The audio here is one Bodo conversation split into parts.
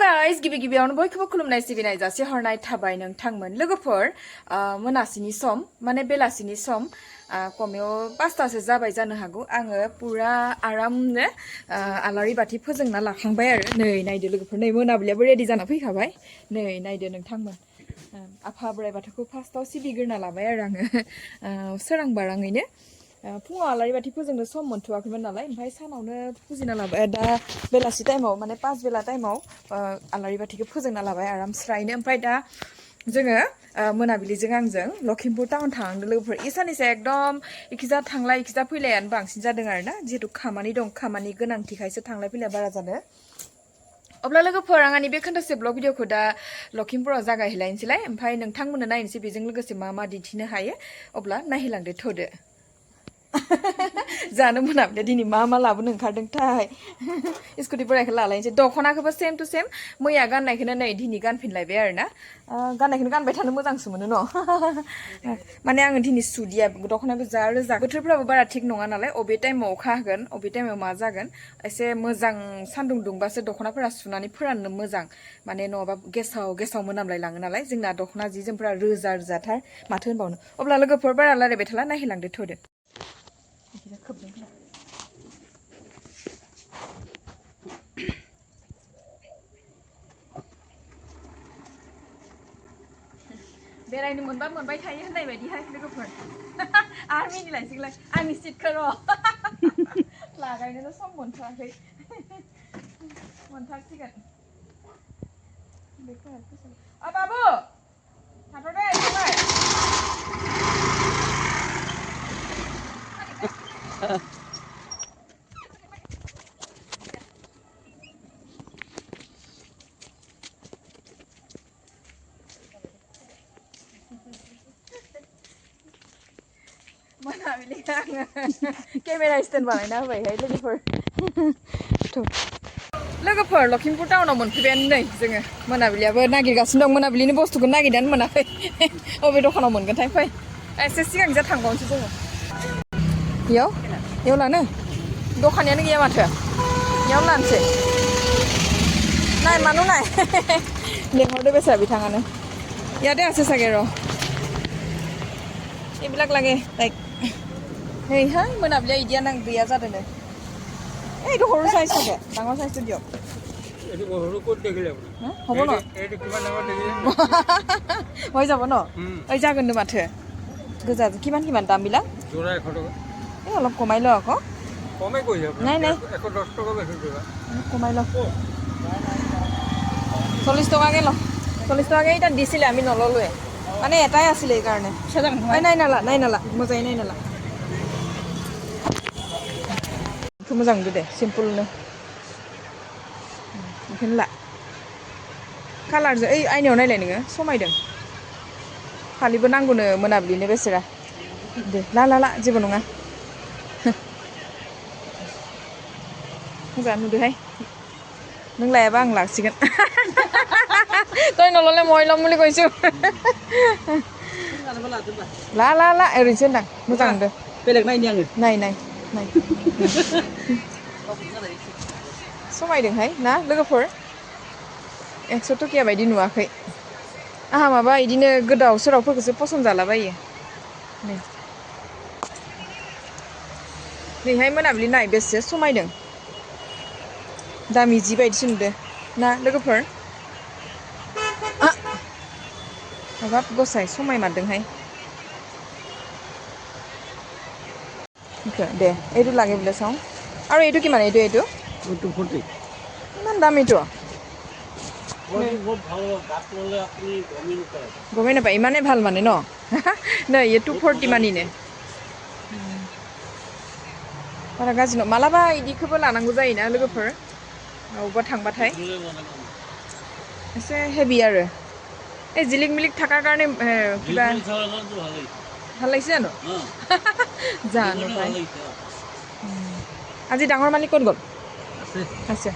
guys, गिबि-गिबियावनो बयखौबो खुलुमनाय सिबिनाय जासि हरनाय थाबाय नोंथांमोन लोगोफोर मोनासिनि सम माने बेलासिनि सम कमेव 5तासो जाबाय जानो हागौ आङो पुरा आरामनो आलारि बाथि फोजोंना लाखांबाय आरो नै नायदो लोगोफोर नै मोनाबिलियाबो रेडि जाना फैखाबाय नै नायदो नोंथांमोन आफा बोराइ बाथौखौ फार्स्टआव सिबिग्रोना लाबाय आरो आङो सोरां बाराङैनो फुङाव आलारि बाथि फोजोंनो सम मोनथ'वाखैमोन नालाय ओमफ्राय सानावनो फुजिना लाबाय दा बेलासि टाइमाव माने 5 बेला टाइमाव आलारि बाथिखौ फोजोंना लाबाय आराम स्रायनो ओमफ्राय दा जोङो मोनाबिलिजों आंजों लखिमपुर टाउन थांदों लोगोफोर इसानैसो एकदम इखिजा थांलाय इखिजा फैलायानो बांसिन जादों आरो ना जिहेतु खामानि दं खामानि गोनांथिखायसो थांलाय फैलाय बारा जादों अब्ला लोगोफोर आं आंनि बे खोन्थासे ब्लग भिडिअखौ दा लखिमपुराव जागायहैलायनोसैलाय ओमफ्राय नोंथांमोननो नायनोसै बेजों लोगोसे मा मा दिन्थिनो हायो अब्ला नायहैलांदो थ'दो जानो मोनाबिलिया दिनै मा मा लाबोनो ओंखारदोंथाय स्कुटि बोरायखौ लालायनोसै दख'नाखौबो सेम टु सेम मैया गाननायखौनो नै दिनै गानफिनलायबाय आरो ना गाननायखौनो गानबाय थानो मोजांसो मोनो न' माने आङो दिनै सुदिया दख'नाखौ जा रोजा बोथोरफ्राबो बारा थिग नङा नालाय अबे टाइमाव अखा होगोन अबे टाइमाव मा जागोन एसे मोजां सान्दुं दुंबासो दख'नाफोरा सुनानै फोराननो मोजां माने नङाबा गेसाव मोनामलाय लाङो नालाय जोंना दख'ना जि जोमफोरा रोजा रोजाथार माथो होनबावनो अब्ला लोगोफोर बारा रायलायबाय थाला नायहैलांदो थ'दो बेरायनो मोनबा मोनबाय थायो होननाय बायदिहाय लोगोफोर आरो मिनिलायसिगोनलाय आंनि सिटखौ र' लागायनोनो सम मोनथ'वाखै मोनथारसिगोन बाबु थाथ'दे थांबाय मोनाबिलि आङो केमेरा स्टेन्ड बानायना होबायहाय लोगोफोर लखिमपुर टाउनाव मोनफैबायानो नै जोङो मोनाबिलियाबो नागिरगासिनो दं मोनाबिलिनि बुस्थुखौ नागिरनानै मोनाखै अबे दखानाव मोनगोनथाय फै एसे सिगां जा थांबावनोसै जोङो इयाव लानो दखानियानो गैया माथो इयावनो लानोसै नाय मानो नाय लेंहरदो बेसा बिथाङानो ইয়াতে আছে চাগে ৰ এইবিলাক লাগে লাইক হেই হা মোনাবিলিয়া ইডিয়া নাং গैया जादोंनो এইটো সৰু সাইজ থাকে ডাঙৰ সাইজটো দিয়ক এইটো সৰু ক'ত দেখিলে হ'ব ন এইটো কিমান ডাঙৰ দেখিলে হৈ যাব ন ওই जागोननो মাথো গোজা কিমান দামবিলাক জোৰা 100 টাকা এই অলপ কমাই ল আকৌ কমে কৈছে নাই 110 টাকা বেছি দিবা কমাই ল 40 টাকাকে ল 40 টাকাকে এটা দিছিলে আমি নললোৱে মানে এটাই আছিল এই কাৰণে নাই নালা মোজাই নাই নালা मोजां दे सिम्पोलनो ओंखायनो ला कालारजों ओइ आइनायाव नायलाय नोङो समायदों फालिबो नांगौनो मोनाबिलिनो बेसेरा दे ला जेबो नङा मोजां नुदोहाय नों लायाबा आं लासिगोन तय नल'ले মই ল'ম বুলি কৈছো ला ओरैनोसो होनदां मोजां नुदों बेलेग नायनि आङो नाय समायदोंहाय ना लोगोफोर 100 टकिया बायदि नुवाखै आहा माबा इदिनो गोदाव सोरावफोरखौसो पसन्द जालाबायो नैहाय मोनाबिलि नाय बेसे समायदों दामि जि बायदिसो नुदों ना लोगोफोर हाबाब गसाय समायमारदोंहाय দে এইটো লাগে বোলে চাওঁ আৰু এইটো কিমান এইটো 240 ইমান দাম এইটো গমেই নাপায় ইমানে ভাল মানে ন नै এই 240 मानिनो बारा गाज्रि नङा मालाबा इदिखौबो लानांगौ जायोना लोगोफोर अबेबा थांबाथाय एसे हेभि आरो এই জিলিক মিলিক থাকাৰ কাৰণে কিবা ভাল লাগিছে জানো পাই আজি ডাঙৰ মালিক ক'ত গ'ল আছে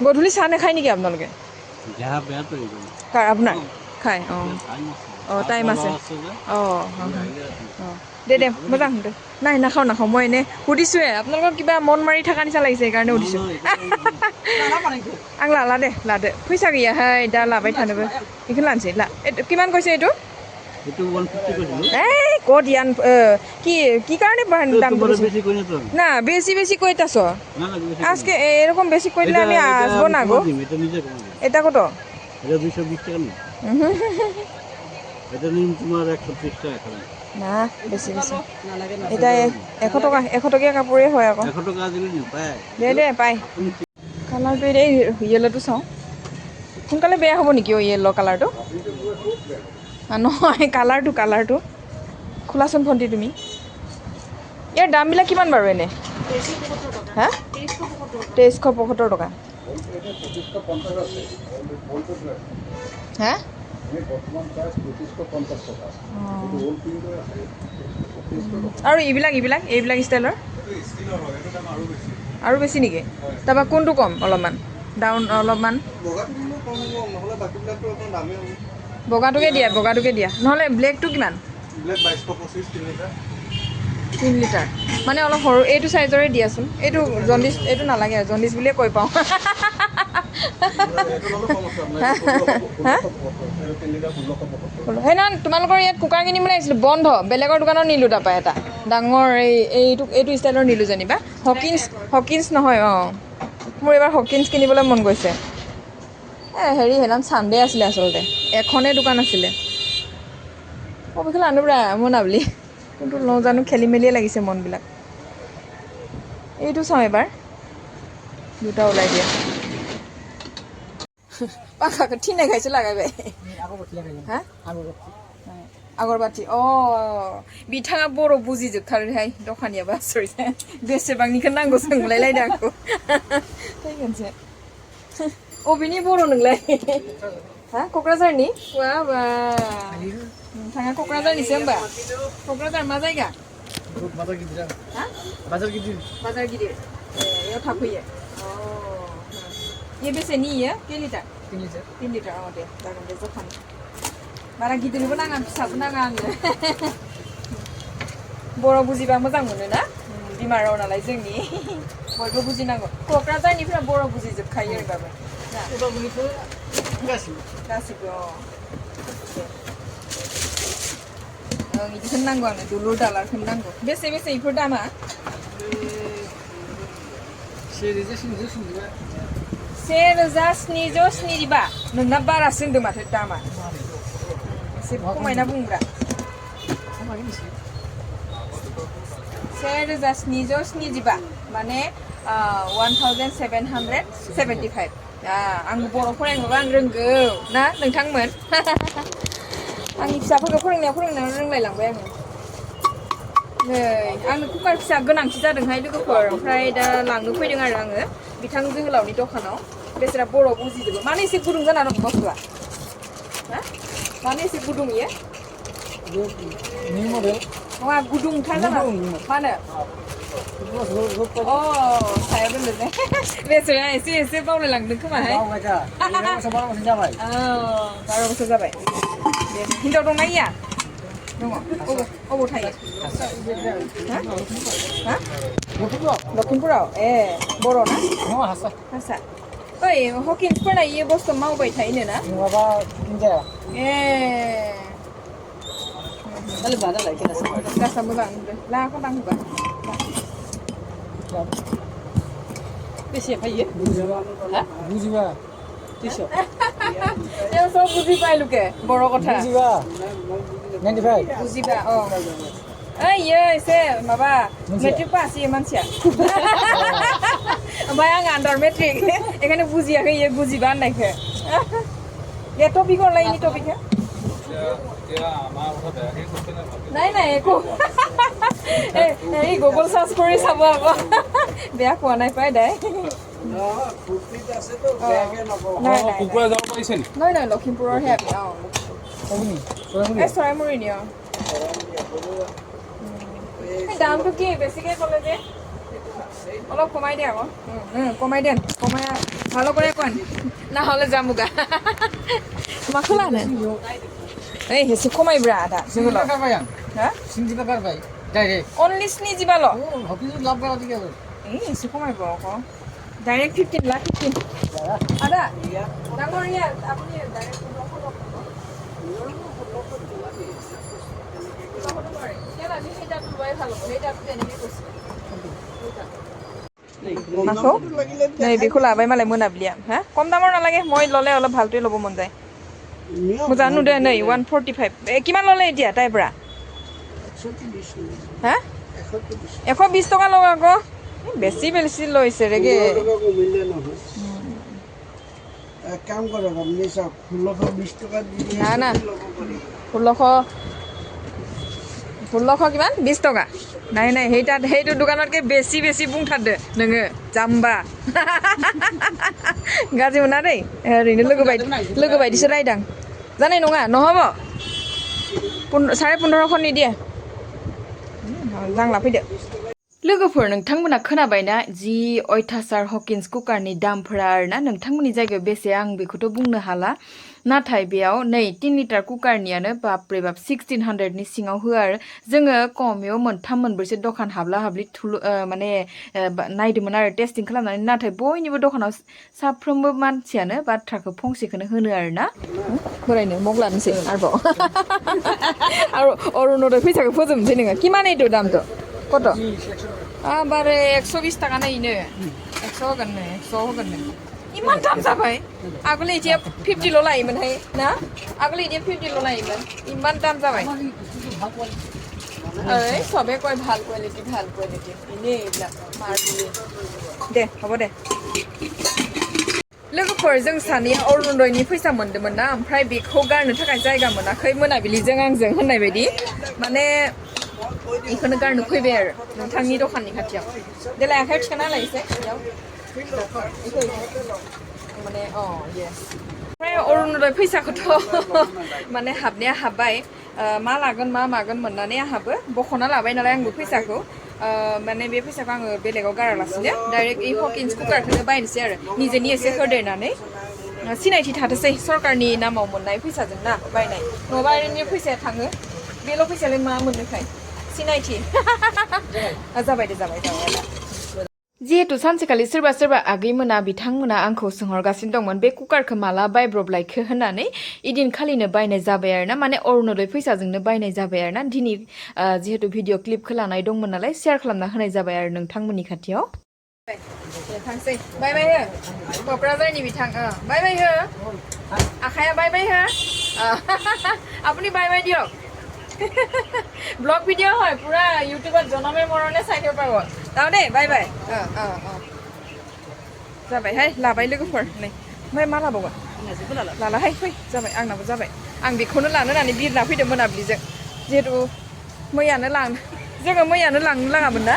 গধূলি চাহ নাখায় নেকি আপোনালোকে আপোনাৰ খায় অঁ টাইম আছে অঁ অঁ দে মোজাং দে নাই নাখাওঁ মই এনেই সুধিছোঁহে আপোনালোকক কিবা মন মাৰি থকা নিচিনা লাগিছে সেইকাৰণে সুধিছোঁ आं लाला दे लादो फैसा गैयाहाय दा लाबाय थानोबो बेखौनो लानोसै ला किमान কৈছে এইটো এই ক'ত ইয়ান কি কাৰণে দামটো না বেশি বেশি কইতাছ আজকে এরকম বেশি কইলে আমি আসবো না গো এটা কত এটা 220 টাকা না এটা নিন তোমার 130 টাকা না বেশি বেশি এটা 100 টকীয়া কাপোৰে হয় আকৌ 100 টাকা দিলে পায় দে পাই কালাৰটো এই য়েল্ল'টো চাওঁ সোনকালে বেয়া হ'ব নেকি য়েল্ল' কালাৰটো নহয় কালাৰটো খোলাচোন ভণ্টি তুমি ইয়াৰ দামবিলাক কিমান বাৰু এনে হা 2375 টকা হা আৰু এইবিলাক ষ্টাইলৰ আৰু বেছি নেকি তাৰপৰা কোনটো কম অলপমান ডাউন অলপমান বগাটোকে দিয়া নহ'লে ব্লেকটো কিমান 3 লিটাৰ মানে অলপ সৰু এইটো চাইজৰে দিয়াচোন এইটো জণ্ডিছ এইটো নালাগে আৰু জণ্ডিছ বুলিয়ে কৈ পাওঁ সেইদিনা তোমালোকৰ ইয়াত কুকাৰ কিনিবলৈ আহিছিলোঁ বন্ধ বেলেগৰ দোকানত নিলোঁ তাৰপৰা এটা ডাঙৰ এইটো ষ্টাইলৰ নিলোঁ যেনিবা হকিন্স নহয় অঁ মোৰ এইবাৰ হকিন্স কিনিবলৈ মন গৈছে সেইদিনা চানডে আছিলে আচলতে এখনেই দোকান আছিলে অবিখালে আনোবৰা মই না বুলি কোনটো লওঁ জানো খেলি মেলিয়ে লাগিছে মনবিলাক এইটো চাওঁ এবাৰ দুটা ওলাই দিয়া পাখাকে ঠিনে খাইছে লাগাইবাই হা আগरबाथि बिथाङा बर' बुजिजोबथारोहाय दखानियाबो आसरित बेसेबांनिखौ नांगौ सोंलायलायदों आंखौ फैगोनसो अबेनि बर' नोंलाय हा क'क्राझारनि बा नोंथाङा क'क्राझारनिसो होमबा क'क्राझार मा जायगा बाजार गिदिर याव थाफैयो ये बेसेनि इयो के लिटार 3 लिटार दे जागोन दे जखानि बारा गिदिरबो नाङा फिसाबो नाङा आंनो बर' बुजिबा मोजां मोनो ना बिमा राव नालाय जोंनि बयबो बुजिनांगौ क'क्राझारनिफ्रा बर' बुजिजोबखायो होनबाबो गासिबो बिदिखौनो नांगौ आंनो दुलुर दालारखौनो नांगौ बेसे बेफोर दामा 1775 नोंना बारासो होनदों माथो दामा एसे खमायना बुंब्रा 1775 माने 1775 आं बर' फरायनोबा आं रोंगौ ना नोंथांमोन आंनि फिसाफोरखौ फोरोंनायाव रोंलायलांबाय आङो नै आंनो कुकार फिसा गोनांथि जादोंहाय लोगोफोर ओमफ्राय दा लांनो फैदों आरो आङो बिथां जोहोलावनि दखानाव बेसोरा बर' बुजिजोबो मानो एसे गुदुं जाना दं बुस्थुआ हा मानो एसे गुदुं इयो निउ मडेल नङा गुदुंथार जाना मानो सायाव दोनदो जे बेसोरा एसे बावलायलांदों खोमाहाय 12 बोसोर जाबाय 12 बोसोर जाबाय दे हिनजाव दंना इया दङ अबाव थायो हा लखिमपुराव बर' ना हारसा ओइ हकिन्सफोरना इयो बुस्थु मावबाय थायोनो ना नङाबा जाया गासा मोजां लाखौ दांहोबा बेसे फैयो बुजिबा सब बुझি পাই লোকে বৰ কথা बुजिबा 95 बुजिबा इयो एसे माबा मेट्रिक पास इयो मानसिया ओमफ्राय आं आन्डार मेट्रिक एखायनो बुजियाखै इयो बुजिबा होननायखौ ए टपिक हरलाय इनि टपिकखौ নাই একো এই গুগল সার্চ কৰি চাব আকৌ বেয়া কোৱা নাই পাই দাই নাই লখিমপুৰৰ হে আপুনি চৰাইমুৰি নি দামটো কি বেছিকৈ ক'লে যে অলপ কমাই দিয়া আকৌ কমাই দেন কমাই ভালো করে কোন না হলে যামুগা মাখলা না ओइ एसे खमायब्रा आदा जोहोलाव गारबाय आं हा सिंगिबा गारबाय डाइरेक्ट अनलि 25 ल' हफिस लाभ गारा दिखे ओइ एसे खमायबाव क डाइरेक्ट 15 ला 15 आदा ডাঙৰীয়া আপুনি ডাইৰেক্ট 15 माखौ नै बेखौ लाबाय मालाय मोनाबिलिया हा कम दाমৰ নালাগে মই ললে অলপ ভালটোই ল'ব মন যায় मोजां नुदो नै 145 কিমান ললে এতিয়া তাইৰ পৰা হা 120 টকা লও আকৌ বেছি বেছি লৈছে ৰেগে এক কাম কৰক আপুনি সব 1620 টকা দি না না 1600 কিমান 20 টকা নাই নাই সেইটো দোকানতকে বেছি বেছি বুंथारदो नोङो जाम्बा गाज्रि मोना दै ओरैनो लोगो बायदिसो रायदां जानाय नङा নহব 1550 निदिया जांला फैदो लोगोफोर नोंथांमोना खोनाबायना जि अयथासार हकिन्स कुकारनि दामफोरा आरोना नोंथांमोननि जायगायाव बेसे आं बेखौथ' बुंनो हाला नाथाय बेयाव नै 3 लिटार कुकारनियानो बापरे बाप 1600 नि सिङाव होआ आरो जोङो कमेयाव मोनथाम मोनब्रैसो दखान हाबला हाबलि माने नायदोंमोन आरो टेस्टिं खालामनानै नाथाय बयनिबो दखानाव साफ्रोमबो मानसियानो बाथ्राखौ फंसेखौनो होनो आरोना बोरायनो मग लानोसै आरोबाव आरो अरुणोदय फैसाखौ फोजोबनोसै नोङो किमान एदो दामथ' कत बारे 120 टाका नायनो 100 होगोन नो 100 होगोन नो इमान दाम जाबाय आगोल इदिया 50 ल' लायोमोनहाय ना आगोल इदिया 50 ल' लायोमोन इमान दाम जाबाय ओइ सबे कय ভাল কোয়ালিটি इने इब्ला मारबुलि दे हबो दे लोगोफोर जों सानैया अरुणोदयनि फैसा मोनदोंमोन ना ओमफ्राय बेखौ गारनो थाखाय जायगा मोनाखै मोनाबिलिजों आंजों होननाय बायदि माने इखौनो गारनो फैबाय आरो नोंथांनि दखाननि खाथियाव देलाय आखायाव थिखाना लायसै माने येस ओमफ्राय अरुणोदय फैसाखौथ' माने हाबनाया हाबबाय मा लागोन मा मागोन मोननानै आंहाबो बख'ना लाबाय नालाय आंबो फैसाखौ माने बे फैसाखौ आङो बेलेगाव गारालासिनो डाइरेक्ट इ हकिन्स कुकारखौनो बायनोसै आरो निजेनि एसे होदेरनानै सिनायथि थाथोसै सरकारनि नामाव मोननाय फैसाजों ना बायनाय नङाबा ओरैनो फैसाया थाङो बेल' फैसायालाय मा मोननोखाय सिनायथि जाबाय दे जाबाय जिहेतु सानसेखालि सोरबा सोरबा आगैमोना बिथांमोना आंखौ सोंहरगासिनो दंमोन बे कुकारखौ माला बायब्रबलायखो होननानै इदिनखालिनो बायनाय जाबाय आरोना माने अरुणोदय फैसाजोंनो बायनाय जाबाय आरोना दिनै जिहेतु भिडिअ क्लिपखौ लानाय दंमोन नालाय शेयार खालामना होनाय जाबाय आरो नोंथांमोननि खाथियाव थांसै बाय बाय हो क'क्राझारनि बिथां बाय बाय हो आखाया बाय बाय हो আপুনি बाय बाय दियक ব্লগ ভিডিঅ' হয় পুৰা ইউটিউবত জনমে মৰণে চাই থাকিব পাৰিব তাও দে বাই বাই जाबायहाय लाबाय लोगोफोर नै ओमफ्राय मा लाबावगोन लालाहाय फै जाबाय आंनाबो जाबाय आं बेखौनो लानो होननानै बिरना फैदों मोनाबिलिजों जिहेतु मैयानो लांनो लाङामोन ना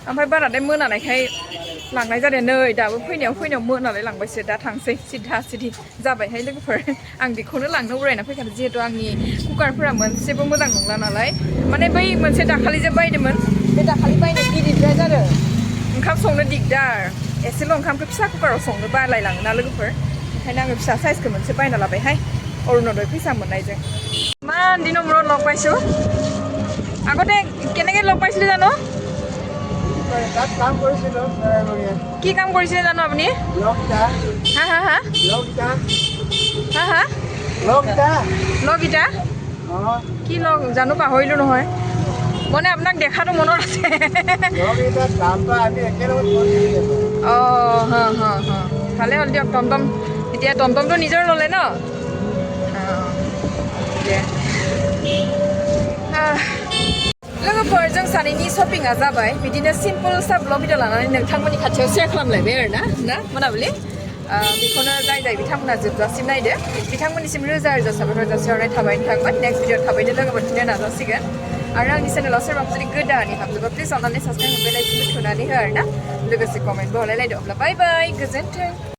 ओमफ्राय बाराद्राय मोनानायखाय लांनाय जादों नै दाबो फैनायाव मोनालाय लांबायसो दा थांसै सिधा सिधि जाबायहाय लोगोफोर आं बेखौनो लांनो उरायना फैखादों जिहेतु आंनि कुकारफोरा मोनसेबो मोजां नंला नालाय माने बै मोनसे दाखालि जे बायदोंमोन बे दाखालि बायनाय गिदिरद्राय जादों ओंखाम संनो दिगदार एसेल' ओंखामखौ फिसा कुकाराव संनो बालायलाङोना लोगोफोर ओंखायनो आङो फिसा साइजखौ मोनसे बायना लाबायहाय अरुणोदय फैसा मोननायजों ইমান দিনৰ মূৰত লগ পাইছোঁ আগতে কেনেকৈ লগ পাইছিলোঁ জানো তাত কাম কৰিছিলো কি কাম কৰিছিলে জানো আপুনি হা হা হা হা হা লগ ইটা কি লগ জানো পাহৰিলোঁ নহয় মানে আপোনাক দেখাটো মনত আছে হা হা হা ভালে হ'ল দিয়ক টমটম এতিয়া টমটমটো নিজৰ ল'লে ন लोगोफोर जों सानैनि शपिंआ जाबाय बिदिनो सिम्पल सा ब्लग भिडिअ लानानै नोंथांमोननि खाथियाव शेयार खालामलायबाय आरोना मोनाबिलि बेखौनो जाय बिथांमोना जोबजासिम नायदो बिथांमोननिसिम रोजा रोजा साबायखर जासिहरनाय थाबाय नोंथांमोन नेक्स्ट भिडिअ थाबैनो लोगो मोनफिननो नाजासिगोन आरो आंनि चेनेलाव सोरबा जुदि गोदानै हाबदोंबा प्लिज अननानै साबस्क्राइब बेल आइकनखौ थुनानै हो आरोना लोगोसे कमेन्टबो हरलायलायदो अब्ला बाय बाय गोजोन्थों